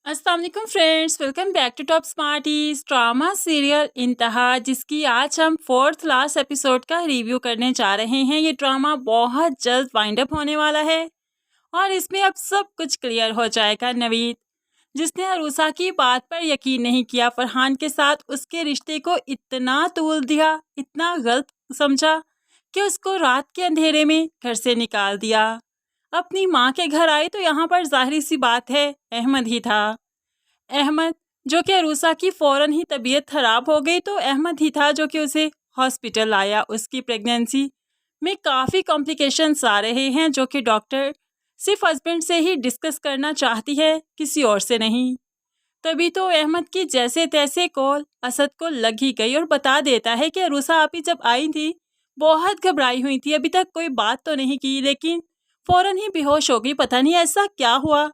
अस्सलाम वालेकुम friends, welcome back to top smarties drama serial Inteha, जिसकी आज हम फोर्थ लास्ट एपिसोड का रिव्यू करने जा रहे हैं। ये ड्रामा बहुत जल्द वाइंड अप होने वाला है और इसमें अब सब कुछ क्लियर हो जाएगा। नवीद, जिसने अरूसा की बात पर यकीन नहीं किया, फरहान के साथ उसके रिश्ते को इतना तूल दिया, इतना गलत समझा कि उसको रात के अंधेरे में घर से निकाल दिया। अपनी माँ के घर आई तो यहाँ पर जाहिर सी बात है अहमद ही था। अहमद, जो कि अरूसा की फ़ौरन ही तबीयत ख़राब हो गई, तो अहमद ही था जो कि उसे हॉस्पिटल लाया। उसकी प्रेगनेंसी में काफ़ी कॉम्प्लिकेशंस आ रहे हैं, जो कि डॉक्टर सिर्फ हस्बैंड से ही डिस्कस करना चाहती है, किसी और से नहीं। तभी तो अहमद की जैसे तैसे कॉल असद को लग ही गई और बता देता है कि अरूसा आप ही जब आई थी बहुत घबराई हुई थी, अभी तक कोई बात तो नहीं की, लेकिन फ़ौरन ही बेहोश हो गई। पता नहीं ऐसा क्या हुआ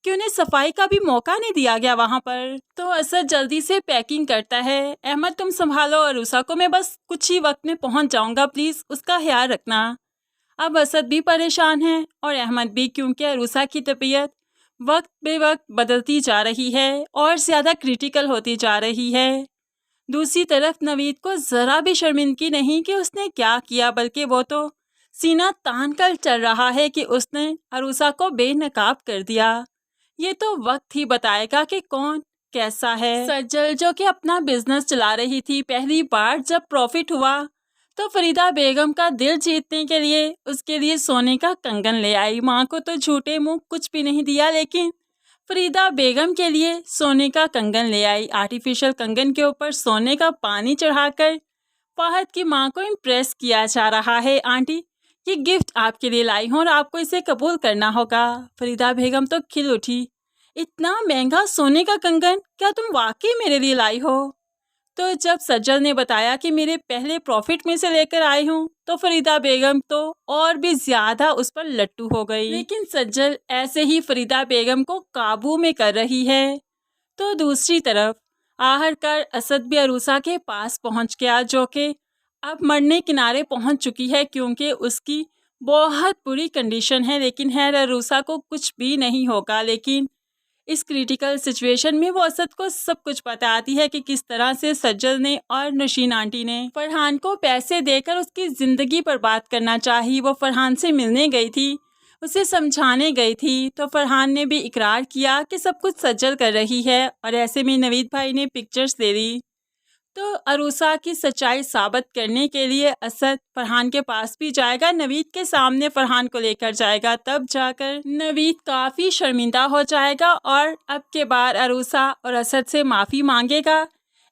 कि उन्हें सफाई का भी मौका नहीं दिया गया वहाँ पर। तो असद जल्दी से पैकिंग करता है। अहमद, तुम संभालो अरूसा को, मैं बस कुछ ही वक्त में पहुँच जाऊँगा, प्लीज़ उसका ख्याल रखना। अब असद भी परेशान है और अहमद भी, क्योंकि अरूसा की तबीयत वक्त बे वक्त बदलती जा रही है और ज़्यादा क्रिटिकल होती जा रही है। दूसरी तरफ नवीद को ज़रा भी शर्मिंदगी नहीं कि उसने क्या किया, बल्कि वो तो सीना तान कर चल रहा है कि उसने अरूसा को बेनकाब कर दिया। ये तो वक्त ही बताएगा कि कौन कैसा है। सज्जल, जो कि अपना बिजनेस चला रही थी, पहली बार जब प्रॉफिट हुआ तो फरीदा बेगम का दिल जीतने के लिए उसके लिए सोने का कंगन ले आई। माँ को तो झूठे मुंह कुछ भी नहीं दिया, लेकिन फरीदा बेगम के लिए सोने का कंगन ले आई। आर्टिफिशियल कंगन के ऊपर सोने का पानी चढ़ाकर फहद की माँ को इम्प्रेस किया जा रहा है। आंटी, ये गिफ्ट आपके लिए लाई हूँ और आपको इसे कबूल करना होगा। फरीदा बेगम तो खिल उठी, इतना महंगा सोने का कंगन, क्या तुम वाकई मेरे लिए लाई हो? तो जब सज्जल ने बताया कि मेरे पहले प्रॉफिट में से लेकर आई हूँ, तो फरीदा बेगम तो और भी ज्यादा उस पर लट्टू हो गई। लेकिन सज्जल ऐसे ही फरीदा बेगम को काबू में कर रही है। तो दूसरी तरफ आखिरकार असद भी अरूसा के पास पहुंच गया, जो कि अब मरने किनारे पहुंच चुकी है, क्योंकि उसकी बहुत बुरी कंडीशन है। लेकिन है, अरूसा को कुछ भी नहीं होगा। लेकिन इस क्रिटिकल सिचुएशन में वो असद को सब कुछ बताती है कि किस तरह से सज्जल ने और नशीन आंटी ने फरहान को पैसे देकर उसकी ज़िंदगी बर्बाद करना चाही। वो फरहान से मिलने गई थी, उसे समझाने गई थी, तो फरहान ने भी इकरार किया कि सब कुछ सज्जल कर रही है। और ऐसे में नवीद भाई ने पिक्चर्स दे दी। तो अरूसा की सच्चाई साबित करने के लिए असद फरहान के पास भी जाएगा, नवीद के सामने फरहान को लेकर जाएगा। तब जाकर नवीद काफ़ी शर्मिंदा हो जाएगा और अब के बाद अरूसा और असद से माफ़ी मांगेगा।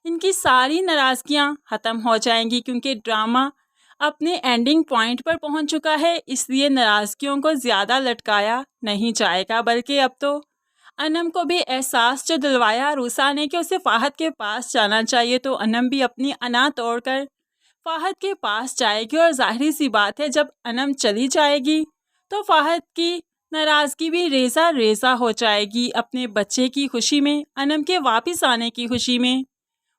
इनकी सारी नाराज़गियाँ ख़त्म हो जाएंगी, क्योंकि ड्रामा अपने एंडिंग पॉइंट पर पहुंच चुका है। इसलिए नाराज़गियों को ज़्यादा लटकाया नहीं जाएगा, बल्कि अब तो अनम को भी एहसास जो दिलवाया रूसा ने कि उसे फ़ाहद के पास जाना चाहिए, तो अनम भी अपनी अना तोड़कर फ़ाहद के पास जाएगी। और जाहिर सी बात है, जब अनम चली जाएगी तो फ़ाहद की नाराज़गी भी रेज़ा रेज़ा हो जाएगी। अपने बच्चे की खुशी में, अनम के वापस आने की खुशी में,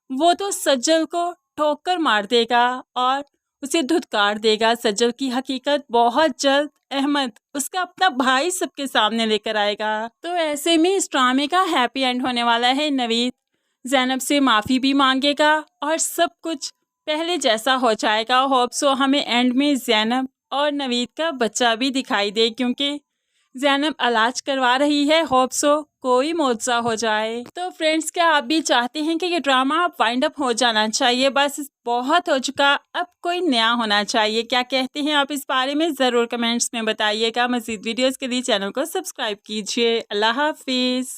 वो तो सज्जल को ठोकर मार देगा और उसे धुतकार देगा। सज्जल की हकीकत बहुत जल्द अहमद, उसका अपना भाई, सबके सामने लेकर आएगा। तो ऐसे में इस ड्रामे का हैप्पी एंड होने वाला है। नवीद ज़ैनब से माफ़ी भी मांगेगा और सब कुछ पहले जैसा हो जाएगा। होप सो हमें एंड में ज़ैनब और नवीद का बच्चा भी दिखाई दे, क्योंकि ज़ैनब इलाज करवा रही है। होप सो कोई मौजज़ा हो जाए। तो फ्रेंड्स, क्या आप भी चाहते हैं कि ये ड्रामा अब वाइंड अप हो जाना चाहिए? बस बहुत हो चुका, अब कोई नया होना चाहिए। क्या कहते हैं आप इस बारे में? ज़रूर कमेंट्स में बताइएगा। मज़ीद वीडियोज़ के लिए चैनल को सब्सक्राइब कीजिए। अल्लाह हाफिज़।